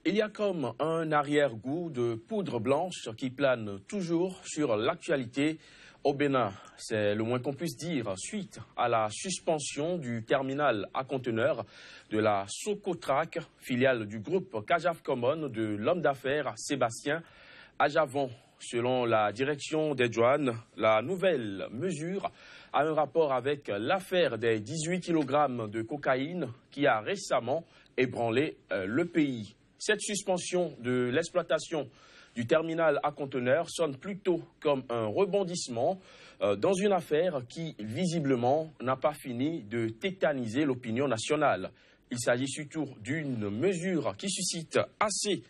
Il y a comme un arrière-goût de poudre blanche qui plane toujours sur l'actualité au Bénin. C'est le moins qu'on puisse dire suite à la suspension du terminal à conteneurs de la Socotrac, filiale du groupe Cajaf Common de l'homme d'affaires Sébastien Ajavon. Selon la direction des douanes, la nouvelle mesure a un rapport avec l'affaire des 18 kg de cocaïne qui a récemment ébranlé le pays. Cette suspension de l'exploitation du terminal à conteneurs sonne plutôt comme un rebondissement dans une affaire qui, visiblement, n'a pas fini de tétaniser l'opinion nationale. Il s'agit surtout d'une mesure qui suscite assez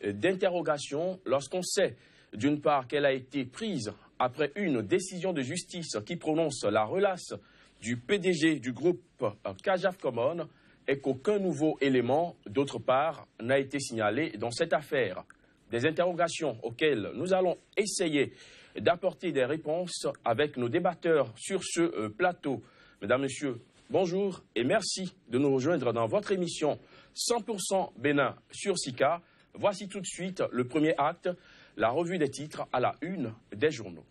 d'interrogations lorsqu'on sait, d'une part, qu'elle a été prise après une décision de justice qui prononce la relace du PDG du groupe Cajaf Common et qu'aucun nouveau élément, d'autre part, n'a été signalé dans cette affaire. Des interrogations auxquelles nous allons essayer d'apporter des réponses avec nos débatteurs sur ce plateau. Mesdames, Messieurs, bonjour et merci de nous rejoindre dans votre émission 100% Bénin sur SICA. Voici tout de suite le premier acte, la revue des titres à la une des journaux.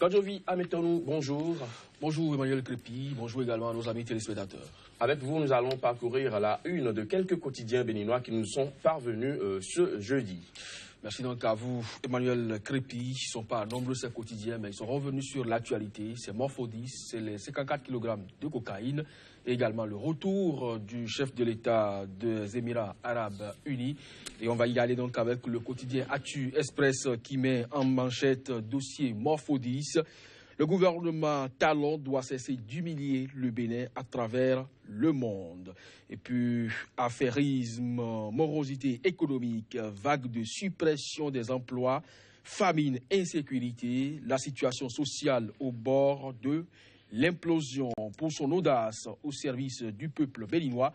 Kadjovi Ametonou, bonjour. Bonjour Emmanuel Crépi, bonjour également à nos amis téléspectateurs. Avec vous, nous allons parcourir la une de quelques quotidiens béninois qui nous sont parvenus ce jeudi. Merci donc à vous, Emmanuel Crépi. Ils ne sont pas nombreux ces quotidiens, mais ils sont revenus sur l'actualité. C'est Morphodis, c'est les 54 kg de cocaïne et également le retour du chef de l'État des Émirats Arabes Unis. Et on va y aller donc avec le quotidien Actu Express qui met en manchette dossier Morphodis. Le gouvernement Talon doit cesser d'humilier le Bénin à travers le monde. Et puis, affairisme, morosité économique, vague de suppression des emplois, famine, insécurité, la situation sociale au bord de l'implosion. Pour son audace au service du peuple béninois,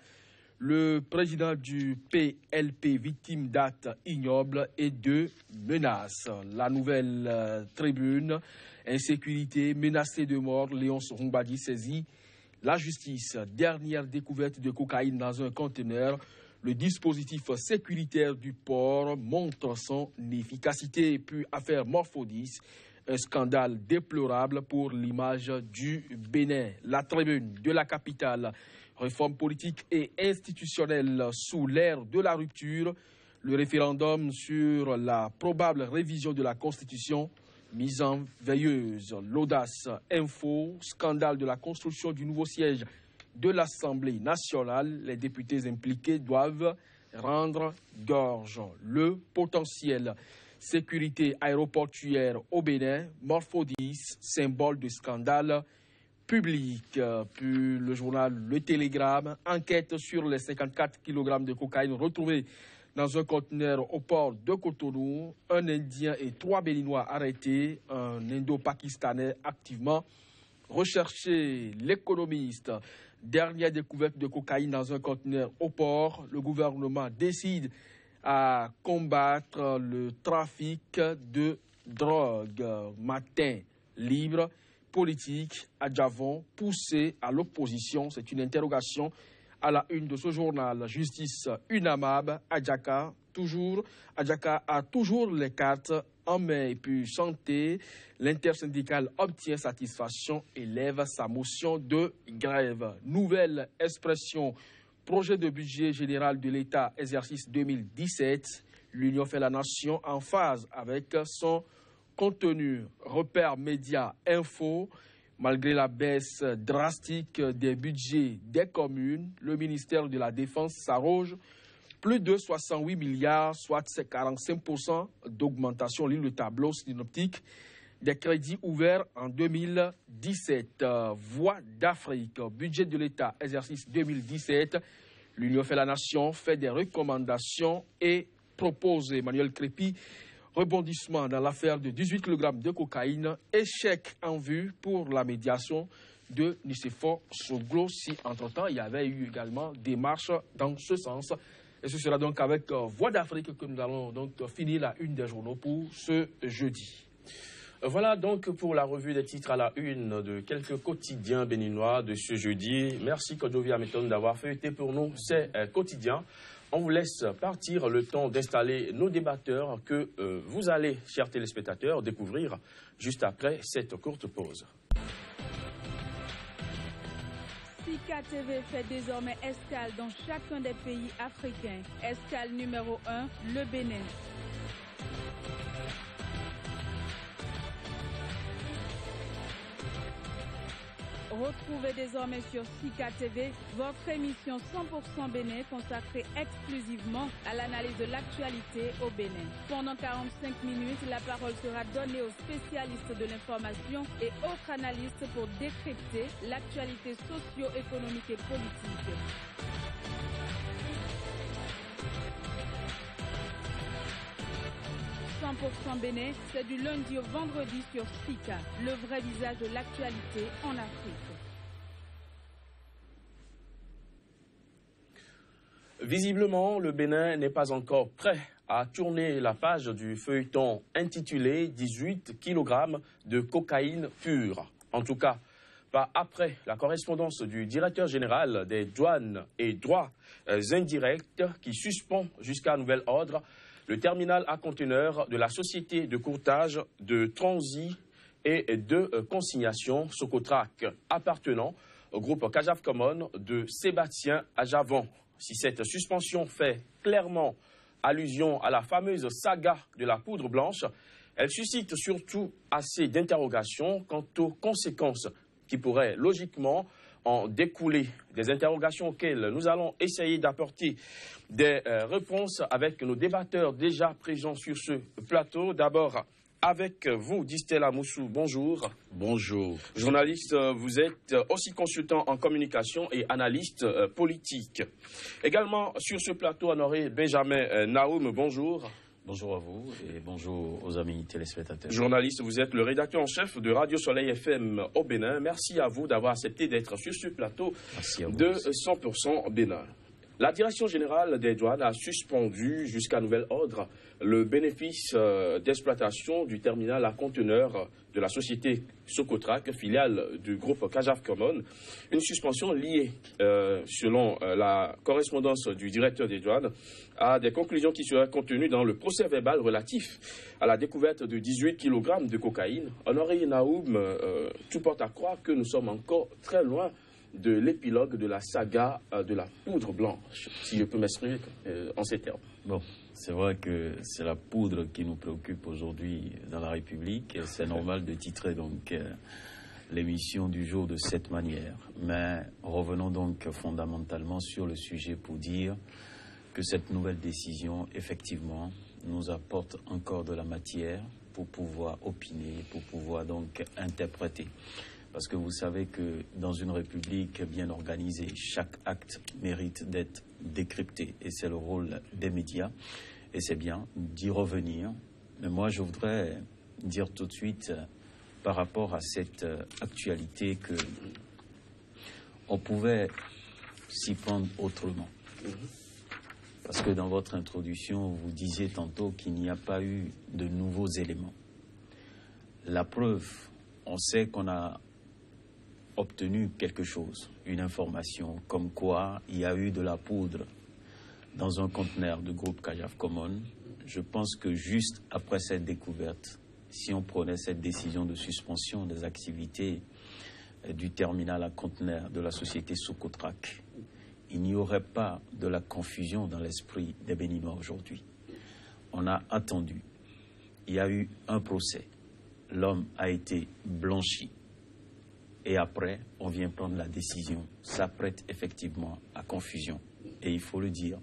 le président du PLP, victime d'actes ignobles et de menaces. La nouvelle tribune, insécurité, menacé de mort, Léonce Roumbadi saisit la justice. Dernière découverte de cocaïne dans un conteneur. Le dispositif sécuritaire du port montre son efficacité. Et puis, affaire Morphodis, un scandale déplorable pour l'image du Bénin. La tribune de la capitale, réforme politique et institutionnelle sous l'ère de la rupture. Le référendum sur la probable révision de la Constitution, mise en veilleuse. L'audace info, scandale de la construction du nouveau siège de l'Assemblée nationale. Les députés impliqués doivent rendre gorge. Le potentiel. Sécurité aéroportuaire au Bénin, Morphodis, symbole de scandale public. Puis le journal Le Télégramme, enquête sur les 54 kg de cocaïne retrouvés dans un conteneur au port de Cotonou. Un Indien et 3 Béninois arrêtés, un Indo-Pakistanais activement recherché. L'économiste, dernière découverte de cocaïne dans un conteneur au port. Le gouvernement décide à combattre le trafic de drogue. Matin libre, politique, Adjavon poussé à l'opposition. C'est une interrogation à la une de ce journal. Justice UNAMAB, Adjaka a toujours les cartes en main. Et puis santé, l'intersyndicale obtient satisfaction et lève sa motion de grève. Nouvelle expression. Projet de budget général de l'État, exercice 2017. L'Union fait la nation en phase avec son contenu. Repère média info. Malgré la baisse drastique des budgets des communes, le ministère de la Défense s'arroge plus de 68 milliards, soit 45% d'augmentation. Lit le tableau synoptique des crédits ouverts en 2017. Voix d'Afrique, budget de l'État, exercice 2017. L'Union fait la nation, fait des recommandations et propose, Emmanuel Crépi, rebondissement dans l'affaire de 18 kg de cocaïne, échec en vue pour la médiation de Nicéphore Soglo. Si entre-temps, il y avait eu également des marches dans ce sens. Et ce sera donc avec Voix d'Afrique que nous allons donc finir la une des journaux pour ce jeudi. Voilà donc pour la revue des titres à la une de quelques quotidiens béninois de ce jeudi. Merci Kodjovi Ameton d'avoir feuilleté pour nous ces quotidiens. On vous laisse partir le temps d'installer nos débatteurs que vous allez, chers téléspectateurs, découvrir juste après cette courte pause. Sika TV fait désormais escale dans chacun des pays africains. Escale numéro 1, le Bénin. Retrouvez désormais sur Sika TV votre émission 100% Bénin consacrée exclusivement à l'analyse de l'actualité au Bénin. Pendant 45 minutes, la parole sera donnée aux spécialistes de l'information et autres analystes pour décrypter l'actualité socio-économique et politique. Bénin, c'est du lundi au vendredi sur Sika, le vrai visage de l'actualité en Afrique. Visiblement, le Bénin n'est pas encore prêt à tourner la page du feuilleton intitulé 18 kg de cocaïne pure. En tout cas, pas après la correspondance du directeur général des douanes et droits indirects qui suspend jusqu'à nouvel ordre le terminal à conteneurs de la société de courtage, de transit et de consignation Socotrac, appartenant au groupe Cajaf Common de Sébastien Ajavon. Si cette suspension fait clairement allusion à la fameuse saga de la poudre blanche, elle suscite surtout assez d'interrogations quant aux conséquences qui pourraient logiquement en découler, des interrogations auxquelles nous allons essayer d'apporter des réponses avec nos débatteurs déjà présents sur ce plateau. D'abord, avec vous, Distella Moussou, bonjour. Bonjour. Journaliste, vous êtes aussi consultant en communication et analyste politique. Également sur ce plateau, honoré Benjamin Naoum, bonjour. Bonjour à vous et bonjour aux amis téléspectateurs. Journaliste, vous êtes le rédacteur en chef de Radio Soleil FM au Bénin. Merci à vous d'avoir accepté d'être sur ce plateau de 100% Bénin. La Direction générale des douanes a suspendu jusqu'à nouvel ordre le bénéfice d'exploitation du terminal à conteneurs de la société Socotrac, filiale du groupe Cajaf Common. Une suspension liée, selon la correspondance du directeur des douanes, à des conclusions qui seraient contenues dans le procès verbal relatif à la découverte de 18 kg de cocaïne. Honoré Naoum, tout porte à croire que nous sommes encore très loin de l'épilogue de la saga de la poudre blanche, si je peux m'exprimer en ces termes. Bon, c'est vrai que c'est la poudre qui nous préoccupe aujourd'hui dans la République. C'est normal de titrer donc l'émission du jour de cette manière. Mais revenons donc fondamentalement sur le sujet pour dire que cette nouvelle décision, effectivement, nous apporte encore de la matière pour pouvoir opiner, pour pouvoir donc interpréter. Parce que vous savez que dans une république bien organisée, chaque acte mérite d'être décrypté. Et c'est le rôle des médias. Et c'est bien d'y revenir. Mais moi, je voudrais dire tout de suite, par rapport à cette actualité, que on pouvait s'y prendre autrement. Parce que dans votre introduction, vous disiez tantôt qu'il n'y a pas eu de nouveaux éléments. La preuve, on sait qu'on a obtenu quelque chose, une information, comme quoi il y a eu de la poudre dans un conteneur du groupe Cajaf Common. Je pense que juste après cette découverte, si on prenait cette décision de suspension des activités du terminal à conteneurs de la société Socotrac, il n'y aurait pas de la confusion dans l'esprit des Béninois aujourd'hui. On a attendu. Il y a eu un procès. L'homme a été blanchi. Et après, on vient prendre la décision. Ça prête effectivement à confusion. Et il faut le dire.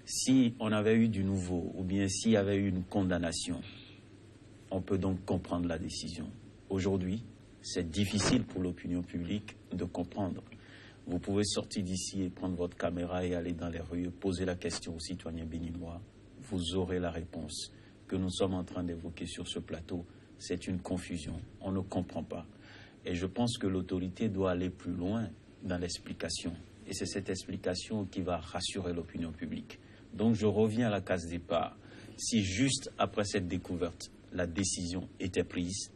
Si on avait eu du nouveau, ou bien s'il y avait eu une condamnation, on peut donc comprendre la décision. Aujourd'hui, c'est difficile pour l'opinion publique de comprendre. Vous pouvez sortir d'ici et prendre votre caméra et aller dans les rues, poser la question aux citoyens béninois. Vous aurez la réponse que nous sommes en train d'évoquer sur ce plateau. C'est une confusion. On ne comprend pas. Et je pense que l'autorité doit aller plus loin dans l'explication. Et c'est cette explication qui va rassurer l'opinion publique. Donc je reviens à la case départ. Si juste après cette découverte, la décision était prise,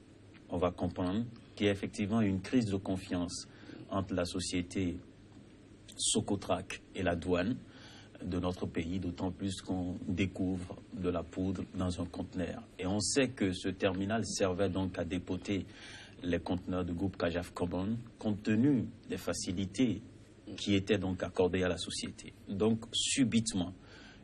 on va comprendre qu'il y a effectivement une crise de confiance entre la société Socotrac et la douane de notre pays, d'autant plus qu'on découvre de la poudre dans un conteneur. Et on sait que ce terminal servait donc à dépoter les conteneurs du groupe Kajaf Carbon, compte tenu des facilités qui étaient donc accordées à la société. Donc, subitement,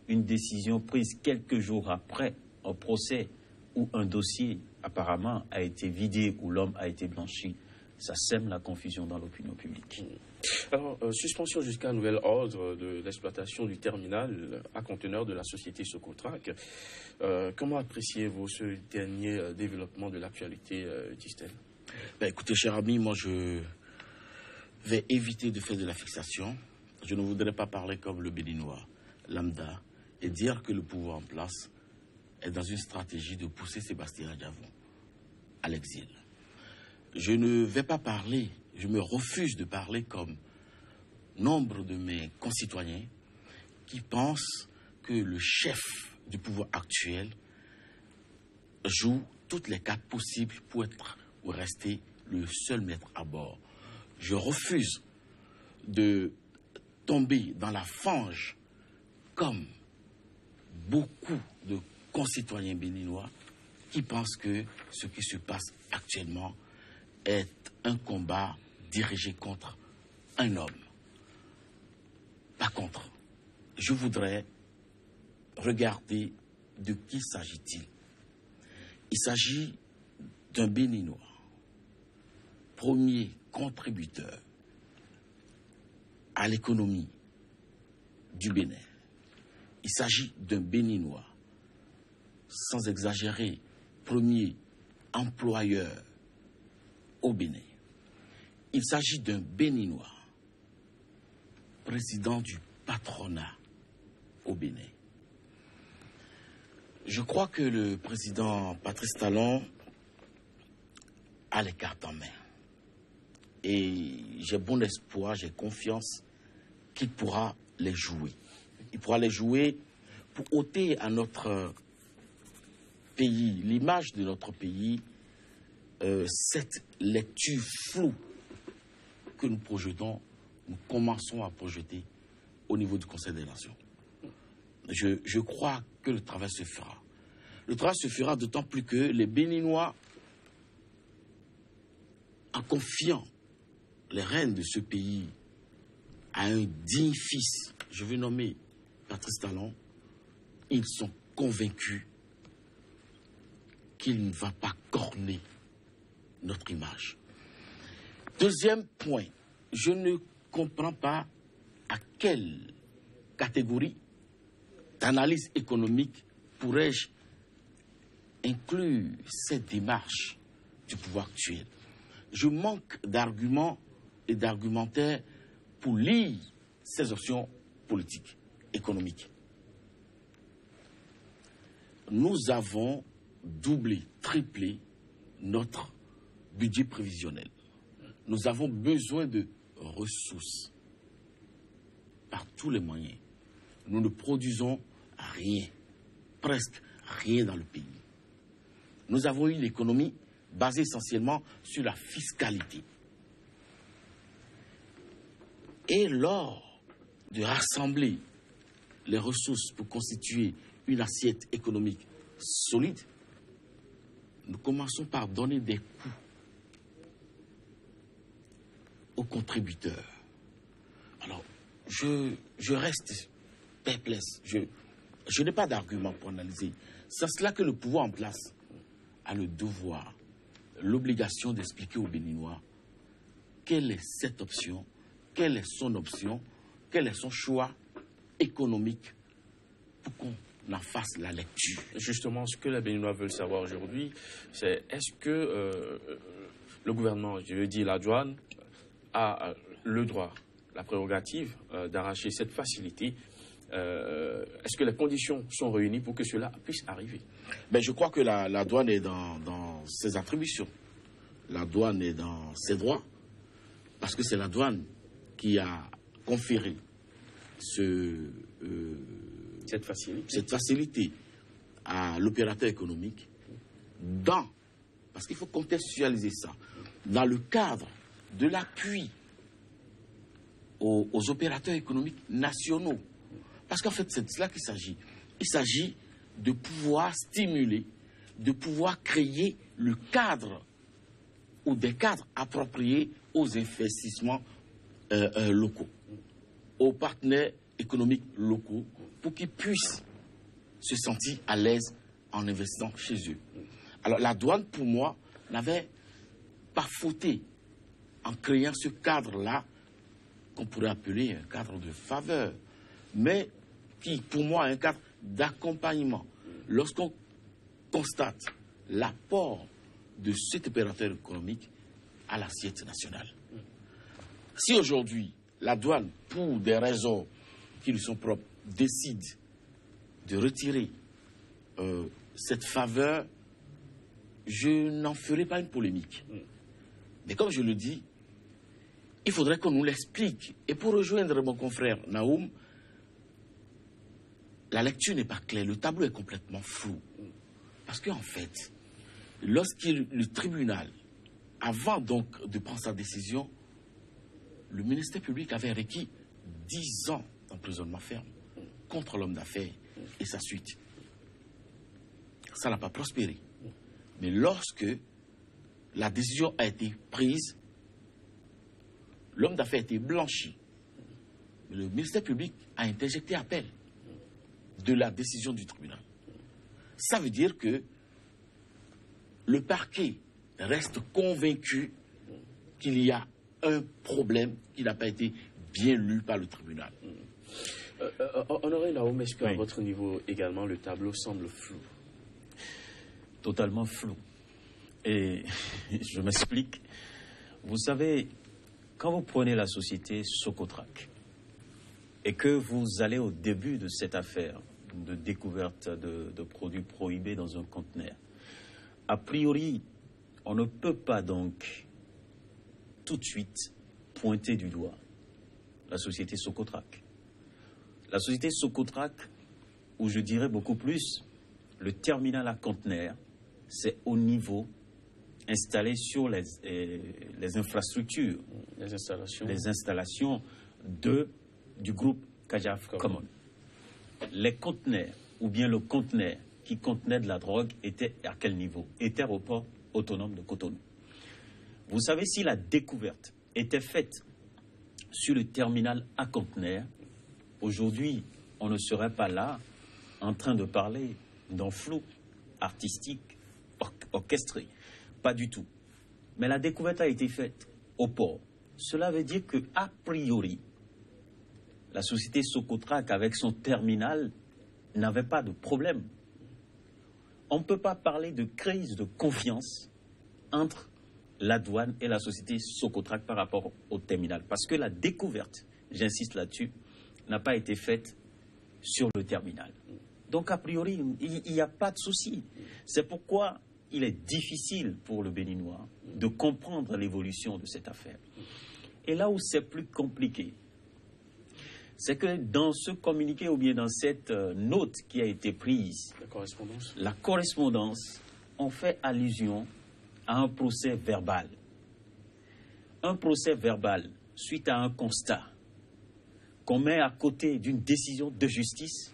une décision prise quelques jours après un procès où un dossier apparemment a été vidé, où l'homme a été blanchi, ça sème la confusion dans l'opinion publique. Alors, suspension jusqu'à nouvel ordre de l'exploitation du terminal à conteneurs de la société Socotrac. Comment appréciez-vous ce dernier développement de l'actualité, Tistel? Écoutez, cher ami, moi je vais éviter de faire de la fixation. Je ne voudrais pas parler comme le Béninois lambda et dire que le pouvoir en place est dans une stratégie de pousser Sébastien Adjavon à l'exil. Je ne vais pas parler, je me refuse de parler comme nombre de mes concitoyens qui pensent que le chef du pouvoir actuel joue toutes les cartes possibles pour être ou rester le seul maître à bord. Je refuse de tomber dans la fange comme beaucoup de concitoyens béninois qui pensent que ce qui se passe actuellement est un combat dirigé contre un homme. Par contre, je voudrais regarder de qui s'agit-il. Il s'agit d'un Béninois, premier contributeur à l'économie du Bénin. Il s'agit d'un Béninois, sans exagérer, premier employeur au Bénin. Il s'agit d'un Béninois, président du patronat au Bénin. Je crois que le président Patrice Talon a les cartes en main. Et j'ai bon espoir, j'ai confiance qu'il pourra les jouer. Il pourra les jouer pour ôter à notre pays, l'image de notre pays, cette lecture floue que nous projetons, nous commençons à projeter au niveau du Conseil des Nations. Je crois que le travail se fera. Le travail se fera d'autant plus que les Béninois, en confiant les rênes de ce pays à un digne fils, je veux nommer Patrice Talon, ils sont convaincus qu'il ne va pas corner notre image. Deuxième point, je ne comprends pas à quelle catégorie d'analyse économique pourrais-je inclure cette démarche du pouvoir actuel. Je manque d'arguments et d'argumentaires pour lire ces options politiques, économiques. Nous avons doublé, triplé notre budget prévisionnel. Nous avons besoin de ressources par tous les moyens. Nous ne produisons rien, presque rien dans le pays. Nous avons une économie basée essentiellement sur la fiscalité. Et lors de rassembler les ressources pour constituer une assiette économique solide, nous commençons par donner des coûts aux contributeurs. Alors, je reste perplexe. Je n'ai pas d'argument pour analyser. C'est cela que le pouvoir en place a le devoir, l'obligation d'expliquer aux Béninois quelle est cette option, quelle est son option, quel est son choix économique pour qu'on en fasse la lecture. Justement, ce que les Béninois veulent savoir aujourd'hui, c'est est-ce que le gouvernement, je veux dire la douane, a le droit, la prérogative d'arracher cette facilité. Est-ce que les conditions sont réunies pour que cela puisse arriver? Je crois que la douane est dans ses attributions. La douane est dans ses droits, parce que c'est la douane qui a conféré cette facilité à l'opérateur économique parce qu'il faut contextualiser ça, dans le cadre de l'appui aux opérateurs économiques nationaux. Parce qu'en fait, c'est de cela qu'il s'agit. Il s'agit de pouvoir stimuler, de pouvoir créer le cadre ou des cadres appropriés aux investissements locaux, aux partenaires économiques locaux, pour qu'ils puissent se sentir à l'aise en investissant chez eux. Alors la douane, pour moi, n'avait pas fauté en créant ce cadre-là, qu'on pourrait appeler un cadre de faveur, mais qui, pour moi, est un cadre d'accompagnement. Lorsqu'on constate l'apport de cet opérateur économique à l'assiette nationale. Si aujourd'hui, la douane, pour des raisons qui lui sont propres, décide de retirer cette faveur, je n'en ferai pas une polémique. Mais comme je le dis, il faudrait qu'on nous l'explique. Et pour rejoindre mon confrère Naoum, la lecture n'est pas claire, le tableau est complètement flou. Parce qu'en fait, le tribunal, avant donc de prendre sa décision, le ministère public avait requis 10 ans d'emprisonnement ferme contre l'homme d'affaires et sa suite. Ça n'a pas prospéré. Mais lorsque la décision a été prise, l'homme d'affaires a été blanchi. Le ministère public a interjecté appel de la décision du tribunal. Ça veut dire que le parquet reste convaincu qu'il y a un problème qui n'a pas été bien lu par le tribunal. Honoré Naoum, est-ce qu'à votre niveau également le tableau semble flou? Totalement flou. Et je m'explique. Vous savez, quand vous prenez la société Socotrac et que vous allez au début de cette affaire de découverte de produits prohibés dans un conteneur, a priori, on ne peut pas donc tout de suite pointer du doigt la société Socotrac. La société Socotrac, ou je dirais beaucoup plus, le terminal à conteneurs, c'est au niveau installé sur les infrastructures, les installations du groupe Kajaf Common. Les conteneurs, ou bien le conteneur qui contenait de la drogue, était à quel niveau? Était au port autonome de Cotonou. Vous savez, si la découverte était faite sur le terminal à conteneurs, aujourd'hui, on ne serait pas là en train de parler d'un flou artistique orchestré. Pas du tout. Mais la découverte a été faite au port. Cela veut dire que, a priori, la société Socotrac, avec son terminal, n'avait pas de problème. On ne peut pas parler de crise de confiance entre la douane et la société Socotrac par rapport au terminal. Parce que la découverte, j'insiste là-dessus, n'a pas été faite sur le terminal. Donc, a priori, il n'y a pas de souci. C'est pourquoi il est difficile pour le Béninois de comprendre l'évolution de cette affaire. Et là où c'est plus compliqué, c'est que dans ce communiqué ou bien dans cette note qui a été prise, la correspondance, on fait allusion à un procès verbal. Un procès verbal suite à un constat qu'on met à côté d'une décision de justice,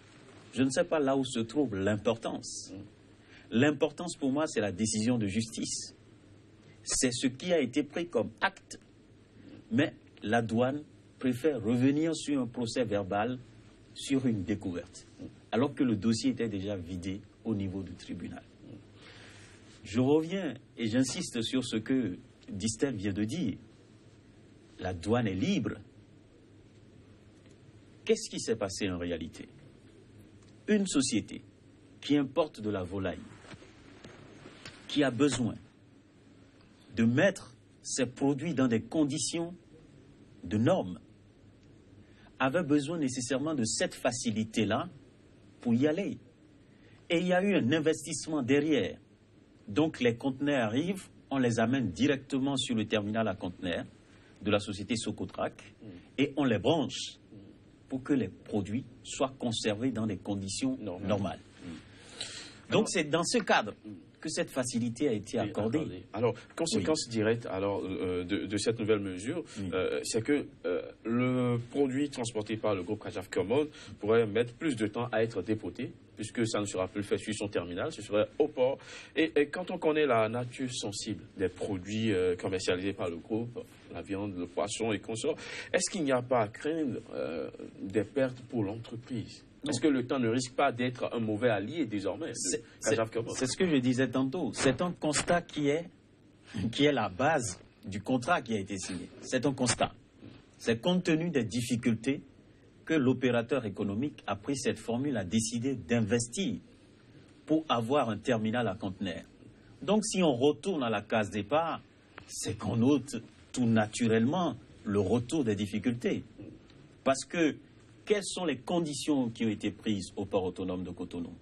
je ne sais pas là où se trouve l'importance. L'importance pour moi, c'est la décision de justice. C'est ce qui a été pris comme acte. Mais la douane préfère revenir sur un procès verbal, sur une découverte, alors que le dossier était déjà vidé au niveau du tribunal. Je reviens et j'insiste sur ce que Distel vient de dire. La douane est libre. Qu'est-ce qui s'est passé en réalité? Une société qui importe de la volaille, qui a besoin de mettre ses produits dans des conditions de normes, avait besoin nécessairement de cette facilité-là pour y aller. Et il y a eu un investissement derrière. Donc les conteneurs arrivent, on les amène directement sur le terminal à conteneurs de la société Socotrac et on les branche pour que les produits soient conservés dans des conditions normales. Donc c'est dans ce cadre que cette facilité a été accordée. Alors, conséquence directe de cette nouvelle mesure, c'est que le produit transporté par le groupe Kajaf Common pourrait mettre plus de temps à être dépoté, puisque ça ne sera plus fait sur son terminal, ce serait au port. Et quand on connaît la nature sensible des produits commercialisés par le groupe, la viande, le poisson et consorts, est-ce qu'il n'y a pas à craindre des pertes pour l'entreprise? Est-ce que le temps ne risque pas d'être un mauvais allié désormais? C'est ce que je disais tantôt. C'est un constat qui est la base du contrat qui a été signé. C'est un constat. C'est compte tenu des difficultés que l'opérateur économique a pris cette formule, a décidé d'investir pour avoir un terminal à conteneurs. Donc si on retourne à la case départ, c'est qu'on note tout naturellement le retour des difficultés. Parce que quelles sont les conditions qui ont été prises au port autonome de Cotonou?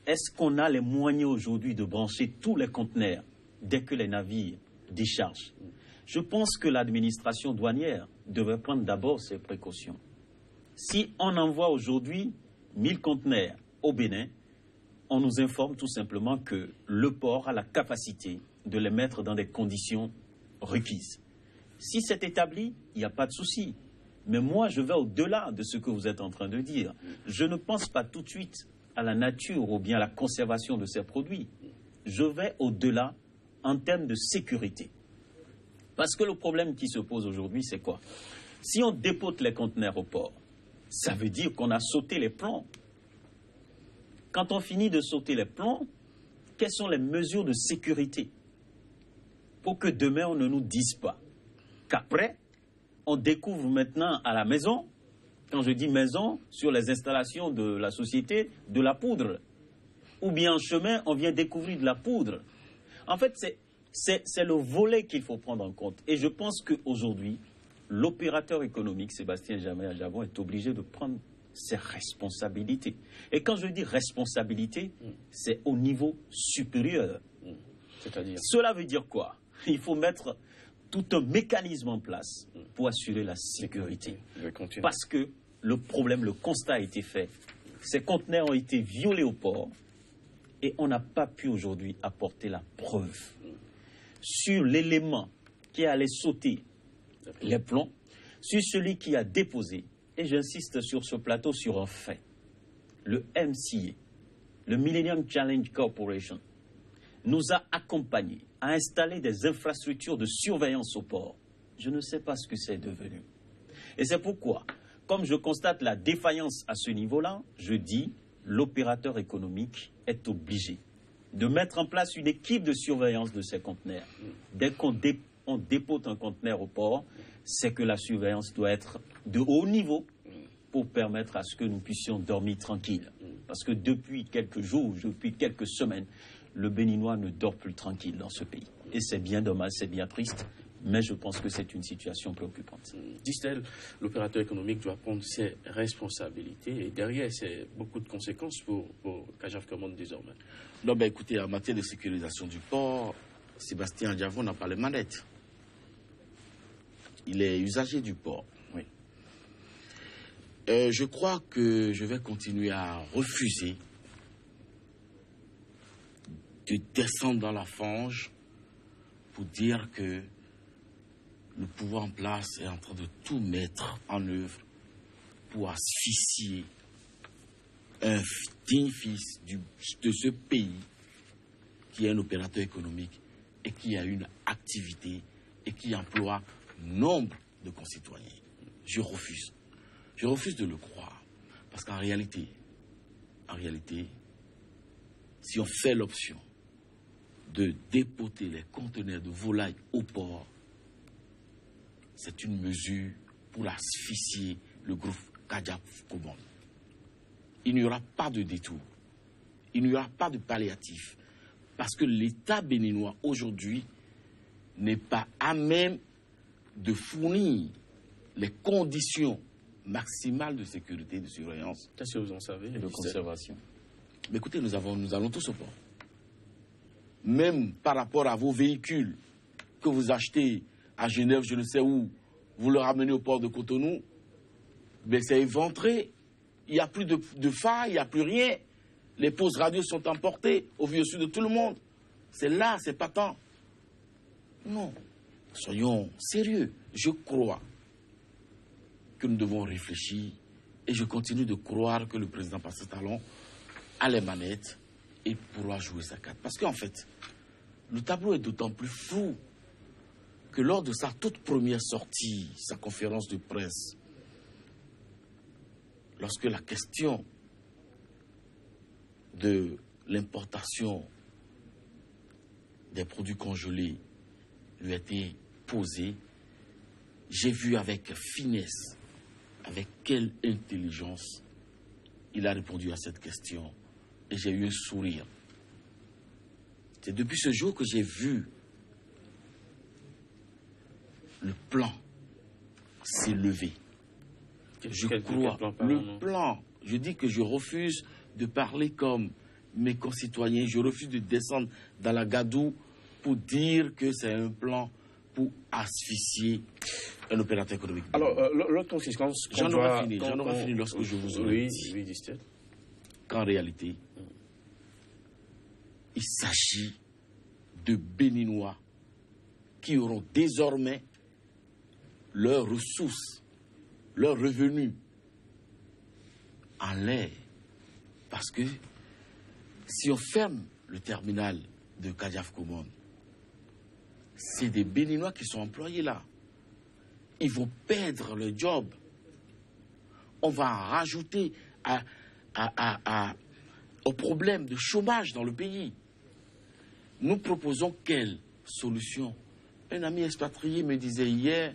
Est-ce qu'on a les moyens aujourd'hui de brancher tous les conteneurs dès que les navires déchargent? Je pense que l'administration douanière devrait prendre d'abord ses précautions. Si on envoie aujourd'hui 1000 conteneurs au Bénin, on nous informe tout simplement que le port a la capacité de les mettre dans des conditions requises. Si c'est établi, il n'y a pas de souci. Mais moi, je vais au-delà de ce que vous êtes en train de dire. Je ne pense pas tout de suite à la nature ou bien à la conservation de ces produits. Je vais au-delà en termes de sécurité. Parce que le problème qui se pose aujourd'hui, c'est quoi? Si on dépote les conteneurs au port, ça veut dire qu'on a sauté les plombs. Quand on finit de sauter les plombs, quelles sont les mesures de sécurité pour que demain on ne nous dise pas qu'après, on découvre maintenant à la maison, quand je dis maison, sur les installations de la société, de la poudre. Ou bien en chemin, on vient découvrir de la poudre. En fait, c'est le volet qu'il faut prendre en compte. Et je pense qu'aujourd'hui, l'opérateur économique, Sébastien Jamé-Adjavon, est obligé de prendre ses responsabilités. Et quand je dis responsabilité, c'est au niveau supérieur. C'est-à-dire? Cela veut dire quoi? Il faut mettre tout un mécanisme en place pour assurer la sécurité. Parce que le problème, le constat a été fait. Ces conteneurs ont été violés au port et on n'a pas pu aujourd'hui apporter la preuve sur l'élément qui allait sauter les plombs, sur celui qui a déposé, et j'insiste sur ce plateau sur un fait. Le MCA, le Millennium Challenge Corporation, nous a accompagnés à installer des infrastructures de surveillance au port. Je ne sais pas ce que c'est devenu. Et c'est pourquoi, comme je constate la défaillance à ce niveau-là, je dis l'opérateur économique est obligé de mettre en place une équipe de surveillance de ces conteneurs. Dès qu'on dépote un conteneur au port, c'est que la surveillance doit être de haut niveau pour permettre à ce que nous puissions dormir tranquille. Parce que depuis quelques jours, depuis quelques semaines, le Béninois ne dort plus tranquille dans ce pays. Et c'est bien dommage, c'est bien triste, mais je pense que c'est une situation préoccupante. Disent-elles, l'opérateur économique doit prendre ses responsabilités et derrière, c'est beaucoup de conséquences pour Kajaf Common désormais. Non, ben écoutez, en matière de sécurisation du port, Sébastien Adjavon n'a pas les manettes. Il est usager du port. Oui. Je crois que je vais continuer à refuser de descendre dans la fange pour dire que le pouvoir en place est en train de tout mettre en œuvre pour asphyxier un digne fils de ce pays qui est un opérateur économique et qui a une activité et qui emploie nombre de concitoyens. Je refuse. Je refuse de le croire. Parce qu'en réalité, si on fait l'option de dépoter les conteneurs de volailles au port, c'est une mesure pour asphyxier le groupe Kajaf Common. Il n'y aura pas de détour. Il n'y aura pas de palliatif. Parce que l'État béninois aujourd'hui n'est pas à même de fournir les conditions maximales de sécurité et de surveillance. Qu'est-ce que vous en savez? Et de conservation. Mais écoutez, nous allons tous au port. Même par rapport à vos véhicules que vous achetez à Genève, je ne sais où, vous le ramenez au port de Cotonou, ben c'est éventré. Il n'y a plus de phare, il n'y a plus rien. Les pauses radio sont emportées au vu de tout le monde. C'est là, c'est patent. Non. Soyons sérieux. Je crois que nous devons réfléchir et je continue de croire que le président Patrice Talon a les manettes et pourra jouer sa carte. Parce qu'en fait, le tableau est d'autant plus flou que lors de sa toute première sortie, sa conférence de presse, lorsque la question de l'importation des produits congelés lui a été posée, j'ai vu avec finesse, avec quelle intelligence il a répondu à cette question et j'ai eu un sourire. C'est depuis ce jour que j'ai vu le plan s'élever. Je crois, le plan, je dis que je refuse de parler comme mes concitoyens, je refuse de descendre dans la gadoue pour dire que c'est un plan pour asphyxier un opérateur économique. Alors, l'autre conséquence... J'en aurai fini lorsque je vous aurai dit qu'en réalité, il s'agit de Béninois qui auront désormais leurs ressources, leurs revenus en l'air. Parce que si on ferme le terminal de Kadiaf-Komone, c'est des Béninois qui sont employés là. Ils vont perdre le job. On va rajouter au problème de chômage dans le pays. Nous proposons quelle solution? Un ami expatrié me disait hier,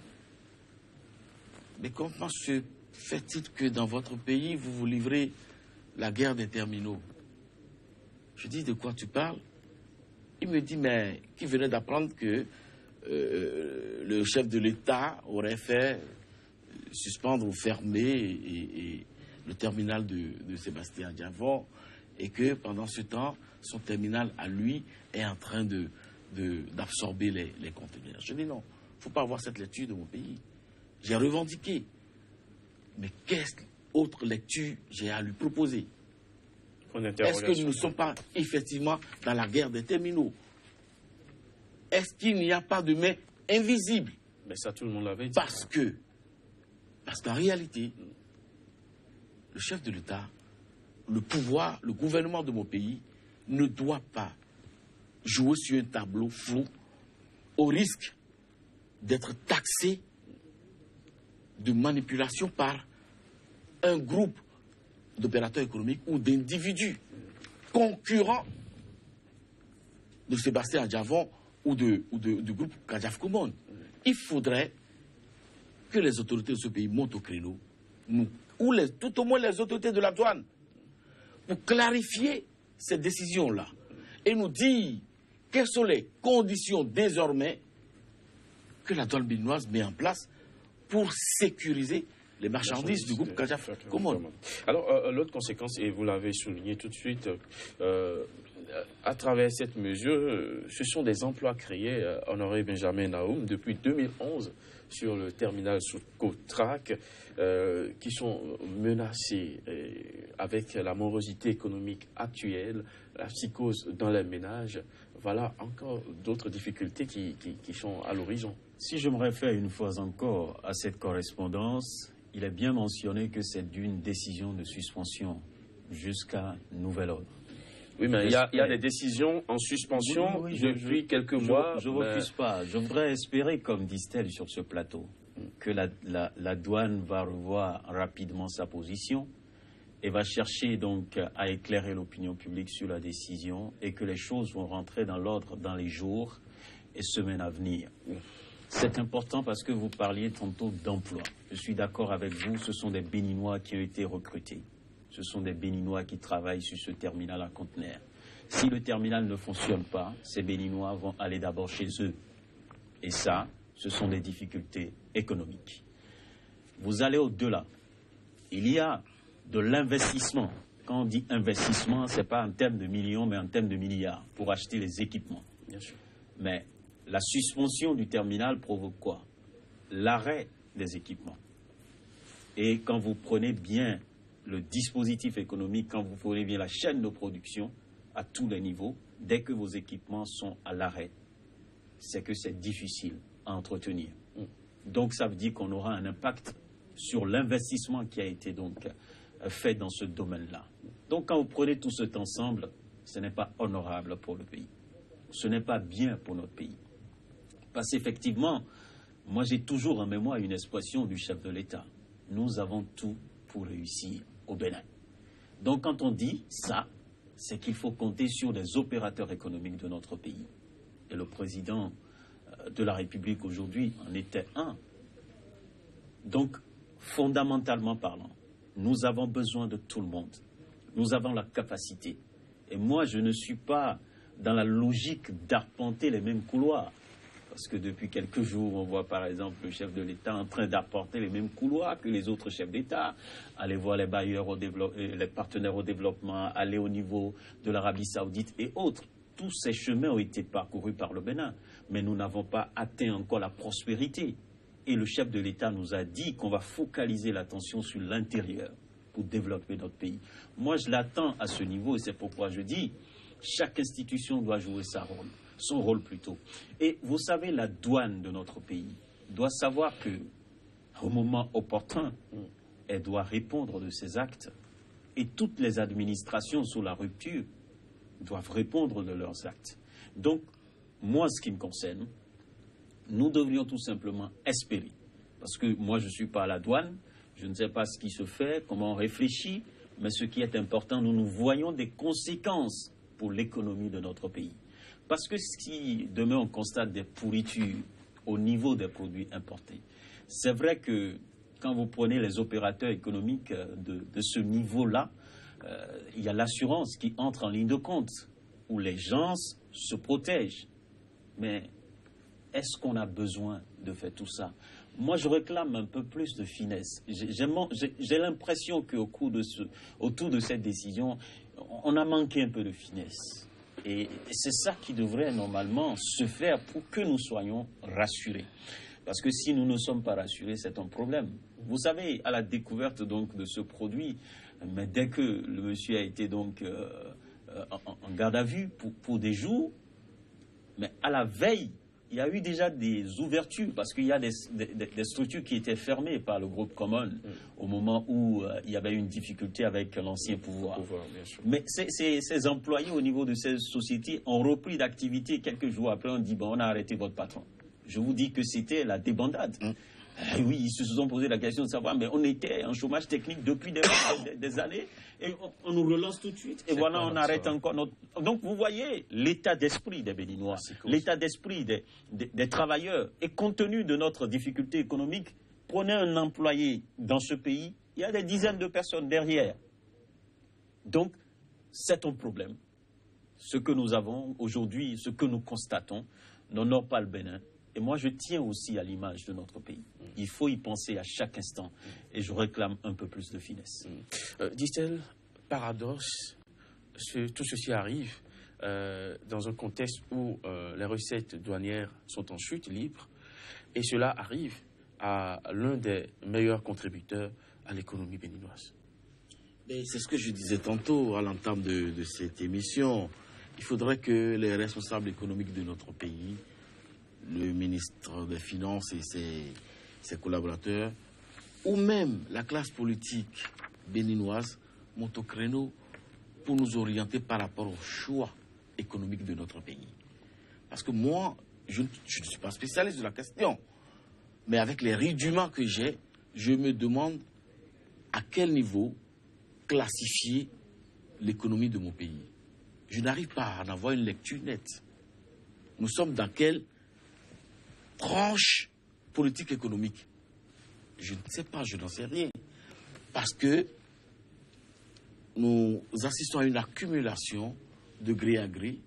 mais comment se fait-il que dans votre pays, vous vous livrez la guerre des terminaux? Je dis, de quoi tu parles? Il me dit, mais qui venait d'apprendre que le chef de l'État aurait fait suspendre ou fermer et le terminal de Sébastien Diavon et que pendant ce temps, son terminal à lui est en train d'absorber les conteneurs. Je dis non, il ne faut pas avoir cette lecture de mon pays. J'ai revendiqué. Mais quelle autre lecture j'ai à lui proposer? Est-ce que nous ne sommes pas effectivement dans la guerre des terminaux? Est-ce qu'il n'y a pas de main invisible? Mais ça, tout le monde l'avait dit. Parce qu'en réalité, le chef de l'État, le pouvoir, le gouvernement de mon pays ne doit pas jouer sur un tableau flou au risque d'être taxé de manipulation par un groupe d'opérateurs économiques ou d'individus concurrents de Sébastien Diavon ou du groupe Kadiaf-Komone. Il faudrait que les autorités de ce pays montent au créneau, tout au moins les autorités de la douane, pour clarifier ces décisions-là et nous dire quelles sont les conditions désormais que la douane béninoise met en place pour sécuriser les marchandises du groupe Kadiaf-Komone. Alors, l'autre conséquence, et vous l'avez souligné tout de suite, à travers cette mesure, ce sont des emplois créés, Honoré Benjamin Naoum, depuis 2011 sur le terminal sous Cotrac, qui sont menacés avec la morosité économique actuelle, la psychose dans les ménages. Voilà encore d'autres difficultés qui sont à l'horizon. Si je me réfère une fois encore à cette correspondance, il est bien mentionné que c'est d'une décision de suspension jusqu'à nouvel ordre. Oui, mais il y a des décisions en suspension depuis quelques mois. Je ne refuse pas. Je voudrais espérer, comme disent-elles sur ce plateau, que la douane va revoir rapidement sa position et va chercher donc à éclairer l'opinion publique sur la décision et que les choses vont rentrer dans l'ordre dans les jours et semaines à venir. C'est important parce que vous parliez tantôt d'emploi. Je suis d'accord avec vous, ce sont des Béninois qui ont été recrutés. Ce sont des Béninois qui travaillent sur ce terminal à conteneurs. Si le terminal ne fonctionne pas, ces Béninois vont aller d'abord chez eux. Et ça, ce sont des difficultés économiques. Vous allez au-delà. Il y a de l'investissement. Quand on dit investissement, ce n'est pas en termes de millions, mais en termes de milliards pour acheter les équipements. Bien sûr. Mais la suspension du terminal provoque quoi? L'arrêt des équipements. Et quand vous prenez bien le dispositif économique, quand vous prenez bien la chaîne de production à tous les niveaux, dès que vos équipements sont à l'arrêt, c'est que c'est difficile à entretenir. Donc ça veut dire qu'on aura un impact sur l'investissement qui a été donc fait dans ce domaine-là. Donc quand vous prenez tout cet ensemble, ce n'est pas honorable pour le pays. Ce n'est pas bien pour notre pays. Parce qu'effectivement, moi j'ai toujours en mémoire une expression du chef de l'État. Nous avons tout pour réussir au Bénin. Donc quand on dit ça, c'est qu'il faut compter sur des opérateurs économiques de notre pays. Et le président de la République aujourd'hui en était un. Donc, fondamentalement parlant, nous avons besoin de tout le monde. Nous avons la capacité. Et moi, je ne suis pas dans la logique d'arpenter les mêmes couloirs. Parce que depuis quelques jours, on voit par exemple le chef de l'État en train d'arpenter les mêmes couloirs que les autres chefs d'État. Aller voir les bailleurs, les partenaires au développement, aller au niveau de l'Arabie Saoudite et autres. Tous ces chemins ont été parcourus par le Bénin. Mais nous n'avons pas atteint encore la prospérité. Et le chef de l'État nous a dit qu'on va focaliser l'attention sur l'intérieur pour développer notre pays. Moi, je l'attends à ce niveau et c'est pourquoi je dis chaque institution doit jouer son rôle plutôt. Et vous savez, la douane de notre pays doit savoir qu'au moment opportun, elle doit répondre de ses actes. Et toutes les administrations sous la rupture doivent répondre de leurs actes. Donc, moi, ce qui me concerne, nous devrions tout simplement espérer. Parce que moi, je ne suis pas à la douane, je ne sais pas ce qui se fait, comment on réfléchit, mais ce qui est important, nous voyons des conséquences pour l'économie de notre pays. Parce que si demain on constate des pourritures au niveau des produits importés, c'est vrai que quand vous prenez les opérateurs économiques de ce niveau-là, il y a l'assurance qui entre en ligne de compte, où les gens se protègent. Mais est-ce qu'on a besoin de faire tout ça? Moi, je réclame un peu plus de finesse. J'ai l'impression qu'autour de cette décision, on a manqué un peu de finesse. Et c'est ça qui devrait normalement se faire pour que nous soyons rassurés. Parce que si nous ne sommes pas rassurés, c'est un problème. Vous savez, à la découverte donc de ce produit, mais dès que le monsieur a été donc en garde à vue pour des jours, mais à la veille, il y a eu déjà des ouvertures parce qu'il y a des structures qui étaient fermées par le groupe Common au moment où il y avait une difficulté avec l'ancien pouvoir. Mais ces employés au niveau de ces sociétés ont repris d'activité quelques jours après. On dit, bon, on a arrêté votre patron. Je vous dis que c'était la débandade. Oui, ils se sont posé la question de savoir, mais on était en chômage technique depuis des années et on nous relance tout de suite. Et voilà, on arrête encore notre... Donc, vous voyez l'état d'esprit des Béninois, l'état d'esprit des travailleurs. Et compte tenu de notre difficulté économique, prenez un employé dans ce pays, il y a des dizaines de personnes derrière. Donc, c'est un problème. Ce que nous avons aujourd'hui, ce que nous constatons, n'honore pas le Bénin. Et moi, je tiens aussi à l'image de notre pays. Il faut y penser à chaque instant. Et je réclame un peu plus de finesse. Dit-elle, paradoxe, tout ceci arrive dans un contexte où les recettes douanières sont en chute libre. Et cela arrive à l'un des meilleurs contributeurs à l'économie béninoise. C'est ce que je disais tantôt à l'entame de cette émission. Il faudrait que les responsables économiques de notre pays, le ministre des Finances et ses collaborateurs, ou même la classe politique béninoise, montent au créneau pour nous orienter par rapport au choix économique de notre pays. Parce que moi, je ne suis pas spécialiste de la question, mais avec les rudiments que j'ai, je me demande à quel niveau classifier l'économie de mon pays. Je n'arrive pas à en avoir une lecture nette. Nous sommes dans quelle tranche politique économique? Je ne sais pas, je n'en sais rien. Parce que nous assistons à une accumulation de gré à gré,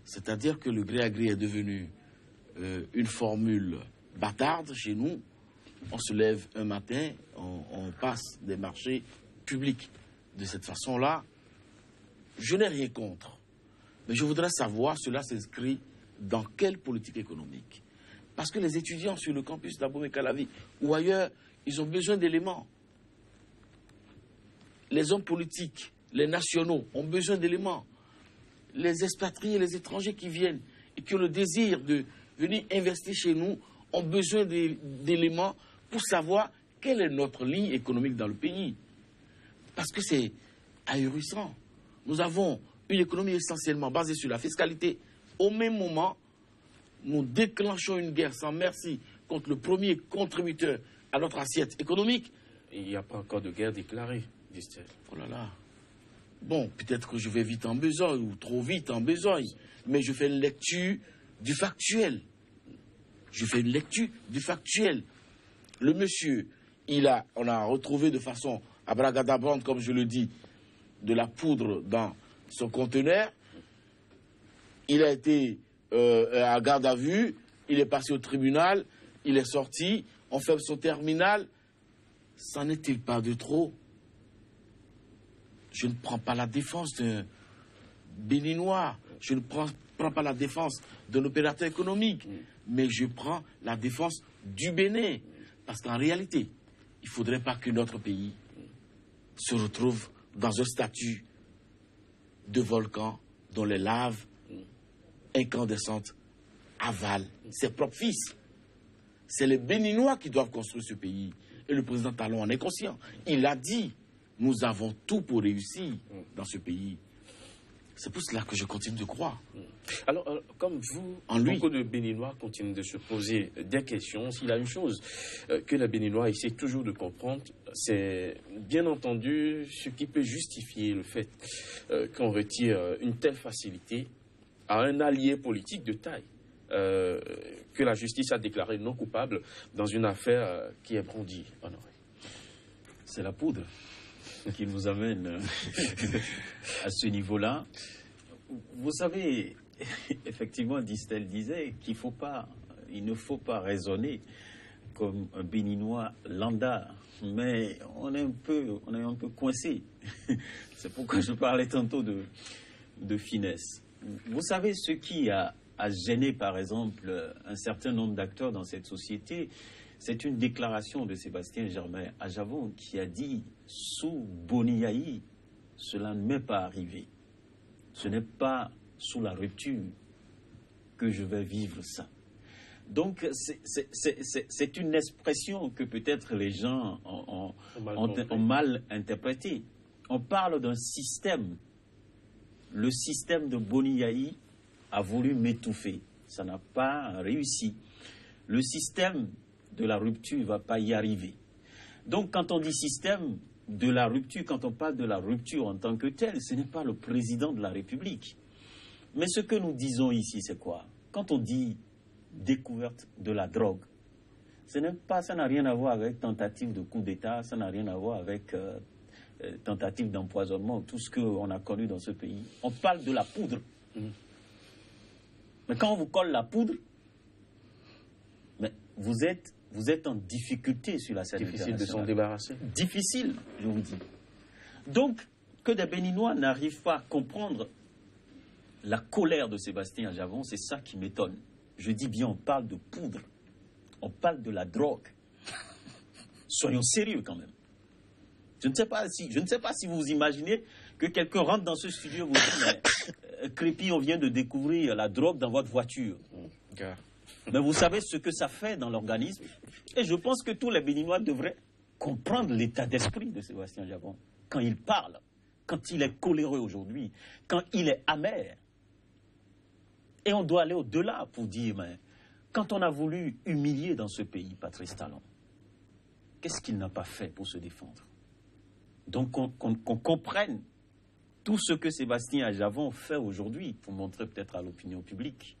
c'est-à-dire que le gré à gré est devenu une formule bâtarde chez nous. On se lève un matin, on passe des marchés publics. De cette façon-là, je n'ai rien contre. Mais je voudrais savoir, cela s'inscrit dans quelle politique économique? Parce que les étudiants sur le campus d'Abomey-Calavi ou ailleurs, ils ont besoin d'éléments. les hommes politiques, les nationaux ont besoin d'éléments. Les expatriés, les étrangers qui viennent et qui ont le désir de venir investir chez nous ont besoin d'éléments pour savoir quelle est notre ligne économique dans le pays. Parce que c'est ahurissant. Nous avons une économie essentiellement basée sur la fiscalité. Au même moment, nous déclenchons une guerre sans merci contre le premier contributeur à notre assiette économique. Il n'y a pas encore de guerre déclarée, disent-ils. Oh là là. Bon, peut-être que je vais vite en besogne ou trop vite en besogne, mais je fais une lecture du factuel. Le monsieur, on a retrouvé de façon abracadabrante, comme je le dis, de la poudre dans son conteneur. Il a été à garde à vue, il est passé au tribunal, il est sorti, on ferme son terminal. C'en est-il pas de trop? Je ne prends pas la défense d'un Béninois, je ne prends pas la défense d'un opérateur économique, mais je prends la défense du Bénin. Parce qu'en réalité, il ne faudrait pas que notre pays se retrouve dans un statut de volcan dont les laves incandescentes avalent ses propres fils. C'est les Béninois qui doivent construire ce pays. Et le président Talon en est conscient. Il a dit, nous avons tout pour réussir dans ce pays. C'est pour cela que je continue de croire. Alors, comme vous, beaucoup de Béninois continuent de se poser des questions. S'il y a une chose que les Béninois essaient toujours de comprendre, c'est bien entendu ce qui peut justifier le fait qu'on retire une telle facilité à un allié politique de taille que la justice a déclaré non coupable dans une affaire qui est brandie. Honoré. C'est la poudre qui nous amène à ce niveau-là. Vous savez, effectivement, Distel disait il ne faut pas raisonner comme un Béninois lambda, mais on est un peu coincé. C'est pourquoi je parlais tantôt de finesse. Vous savez, ce qui a gêné, par exemple, un certain nombre d'acteurs dans cette société, c'est une déclaration de Sébastien Germain Ajavon qui a dit « Sous Boniaï, cela ne m'est pas arrivé. Ce n'est pas sous la rupture que je vais vivre ça. » Donc, c'est une expression que peut-être les gens ont mal interprétée. On parle d'un système. Le système de Boniaï a voulu m'étouffer. Ça n'a pas réussi. Le système de la rupture ne va pas y arriver. Donc, quand on dit système de la rupture, quand on parle de la rupture en tant que telle, ce n'est pas le président de la République. Mais ce que nous disons ici, c'est quoi? Quand on dit découverte de la drogue, ça n'a rien à voir avec tentative de coup d'État, ça n'a rien à voir avec tentative d'empoisonnement, tout ce qu'on a connu dans ce pays. On parle de la poudre. Mais quand on vous colle la poudre, mais vous êtes en difficulté sur la scène internationale. Difficile de s'en débarrasser. Difficile, je vous dis. Donc, que des Béninois n'arrivent pas à comprendre la colère de Sébastien Ajavon, c'est ça qui m'étonne. Je dis bien, on parle de poudre. On parle de la drogue. Soyons sérieux quand même. Je ne sais pas si vous imaginez que quelqu'un rentre dans ce studio et vous dit « Crépi, on vient de découvrir la drogue dans votre voiture. » Mais vous savez ce que ça fait dans l'organisme. Et je pense que tous les Béninois devraient comprendre l'état d'esprit de Sébastien Ajavon. Quand il parle, quand il est coléreux aujourd'hui, quand il est amer. Et on doit aller au-delà pour dire, mais quand on a voulu humilier dans ce pays Patrice Talon, qu'est-ce qu'il n'a pas fait pour se défendre? Donc qu'on comprenne tout ce que Sébastien Ajavon fait aujourd'hui pour montrer peut-être à l'opinion publique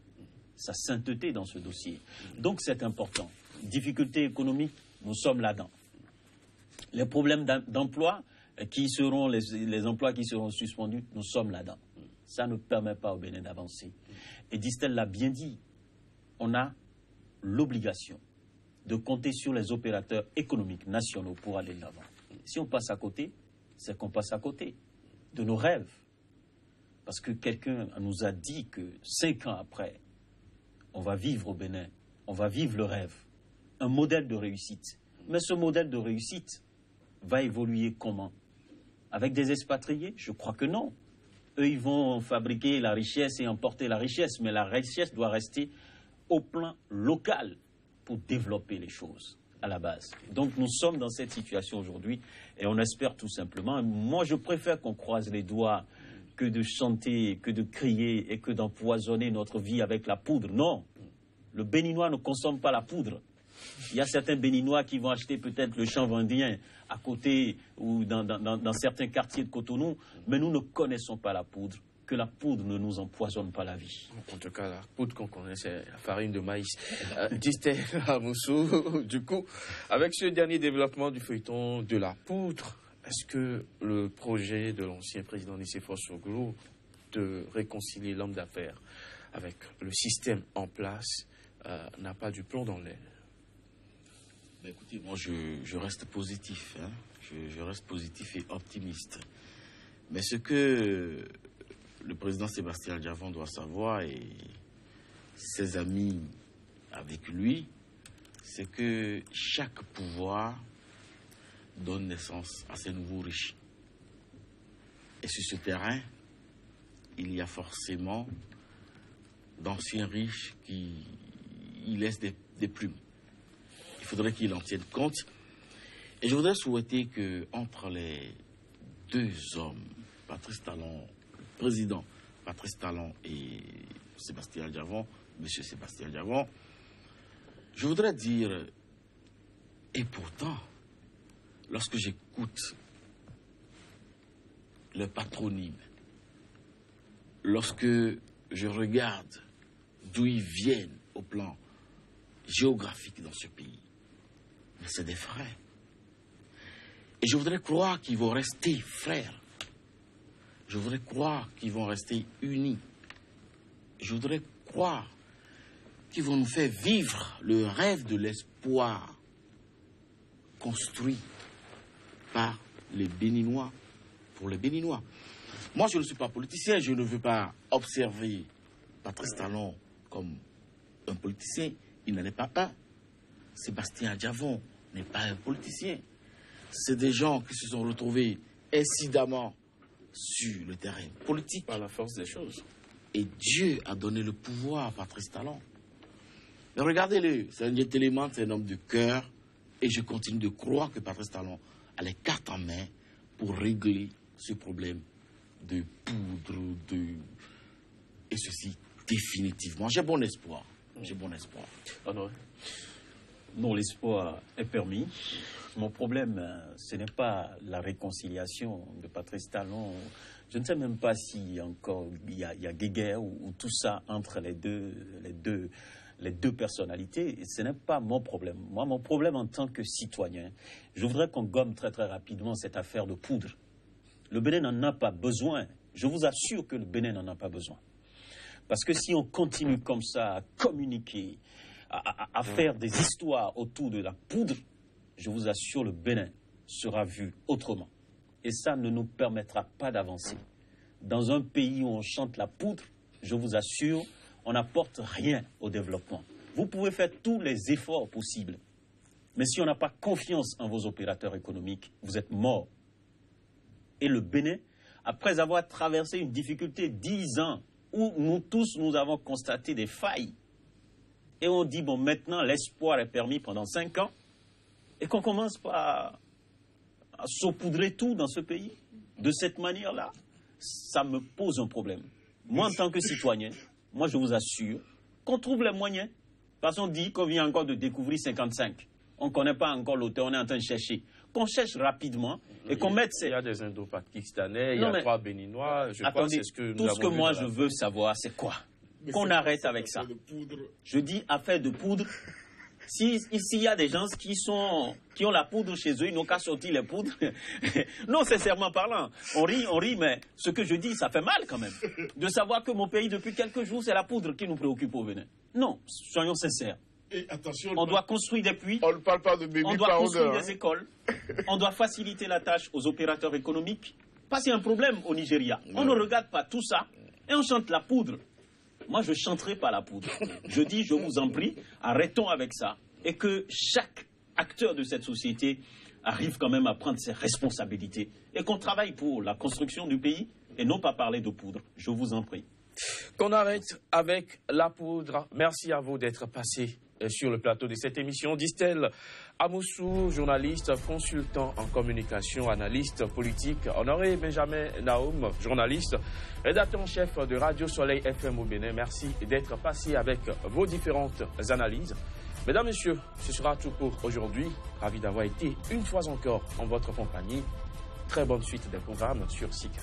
sa sainteté dans ce dossier. Donc c'est important. Difficultés économiques, nous sommes là-dedans. Les problèmes d'emploi, qui seront les emplois qui seront suspendus, nous sommes là-dedans. Ça ne permet pas au Bénin d'avancer. Et Distel l'a bien dit, on a l'obligation de compter sur les opérateurs économiques nationaux pour aller de l'avant. Si on passe à côté, c'est qu'on passe à côté de nos rêves. Parce que quelqu'un nous a dit que 5 ans après, on va vivre au Bénin, on va vivre le rêve, un modèle de réussite. Mais ce modèle de réussite va évoluer comment? avec des expatriés? Je crois que non. Eux, ils vont fabriquer la richesse et emporter la richesse, mais la richesse doit rester au plan local pour développer les choses à la base. Donc nous sommes dans cette situation aujourd'hui et on espère tout simplement. Moi, je préfère qu'on croise les doigts que de chanter, que de crier et que d'empoisonner notre vie avec la poudre. Non, le Béninois ne consomme pas la poudre. Il y a certains Béninois qui vont acheter peut-être le champ vendien à côté ou dans certains quartiers de Cotonou, mais nous ne connaissons pas la poudre. Que la poudre ne nous empoisonne pas la vie. En tout cas, la poudre qu'on connaît, c'est la farine de maïs. Distel Amoussou, du coup, avec ce dernier développement du feuilleton de la poudre, est-ce que le projet de l'ancien président Nicéphore Soglo de réconcilier l'homme d'affaires avec le système en place n'a pas du plomb dans l'aile? Écoutez, moi je reste positif, hein. Je reste positif et optimiste. Mais ce que le président Sébastien Diavon doit savoir, et ses amis avec lui, c'est que chaque pouvoir donne naissance à ses nouveaux riches. Et sur ce terrain, il y a forcément d'anciens riches qui y laissent des plumes. Il faudrait qu'il en tienne compte. Et je voudrais souhaiter qu'entre les deux hommes, Patrice Talon, le président Patrice Talon et Sébastien Diavon, monsieur Sébastien Diavon, je voudrais dire, et pourtant, lorsque j'écoute le patronyme, lorsque je regarde d'où ils viennent au plan géographique dans ce pays, mais c'est des frères. Et je voudrais croire qu'ils vont rester frères. Je voudrais croire qu'ils vont rester unis. Je voudrais croire qu'ils vont nous faire vivre le rêve de l'espoir construit par les Béninois pour les Béninois. Moi, je ne suis pas politicien, je ne veux pas observer Patrice Talon comme un politicien. Il n'en est pas un. Sébastien Diavon n'est pas un politicien. C'est des gens qui se sont retrouvés incidemment sur le terrain politique. Par la force des choses. Et Dieu a donné le pouvoir à Patrice Talon. Mais regardez-le, c'est un élément, c'est un homme de cœur. Et je continue de croire que Patrice Talon a les cartes en main pour régler ce problème de poudre, et ceci définitivement. J'ai bon espoir. J'ai bon espoir. Non, l'espoir est permis. Mon problème, ce n'est pas la réconciliation de Patrice Talon. Je ne sais même pas si encore il y a guéguerre ou tout ça entre les deux personnalités. Et ce n'est pas mon problème. Moi, mon problème en tant que citoyen, je voudrais qu'on gomme très très rapidement cette affaire de poudre. Le Bénin n'en a pas besoin. Je vous assure que le Bénin n'en a pas besoin. Parce que si on continue comme ça à communiquer, à faire des histoires autour de la poudre, je vous assure, le Bénin sera vu autrement. Et ça ne nous permettra pas d'avancer. Dans un pays où on chante la poudre, je vous assure, on n'apporte rien au développement. Vous pouvez faire tous les efforts possibles. Mais si on n'a pas confiance en vos opérateurs économiques, vous êtes morts. Et le Bénin, après avoir traversé une difficulté 10 ans, où nous tous, nous avons constaté des failles, et on dit, bon, maintenant, l'espoir est permis pendant 5 ans, et qu'on commence à saupoudrer tout dans ce pays, de cette manière-là, ça me pose un problème. Moi, en tant que citoyen, moi, je vous assure qu'on trouve les moyens. Parce qu'on dit qu'on vient encore de découvrir 55. On ne connaît pas encore l'auteur, on est en train de chercher. Qu'on cherche rapidement et qu'on mette... Il y a des Indo-Pakistanais, il y a 3 Béninois. Attendez, tout ce que moi je veux savoir, c'est quoi? Qu'on arrête avec ça. Je dis affaire de poudre. Si ici il y a des gens qui ont la poudre chez eux, ils n'ont qu'à sortir les poudres. Non, sincèrement parlant, on rit, mais ce que je dis, ça fait mal quand même. De savoir que mon pays, depuis quelques jours, c'est la poudre qui nous préoccupe au Bénin. Non, soyons sincères. Et attention, on doit construire des puits, on ne parle pas de baby on doit construire des écoles, on doit faciliter la tâche aux opérateurs économiques. Parce qu'il y a un problème au Nigeria. On ne regarde pas tout ça et on chante la poudre. Moi, je ne chanterai pas la poudre. Je dis, je vous en prie, arrêtons avec ça. Et que chaque acteur de cette société arrive quand même à prendre ses responsabilités et qu'on travaille pour la construction du pays et non pas parler de poudre. Je vous en prie. Qu'on arrête avec la poudre. Merci à vous d'être passé sur le plateau de cette émission. Distel Amoussou, journaliste, consultant en communication, analyste politique. Honoré Benjamin Naoum, journaliste, rédacteur en chef de Radio Soleil FM au Bénin. Merci d'être passé avec vos différentes analyses. Mesdames, Messieurs, ce sera tout pour aujourd'hui. Ravi d'avoir été une fois encore en votre compagnie. Très bonne suite des programmes sur SICA.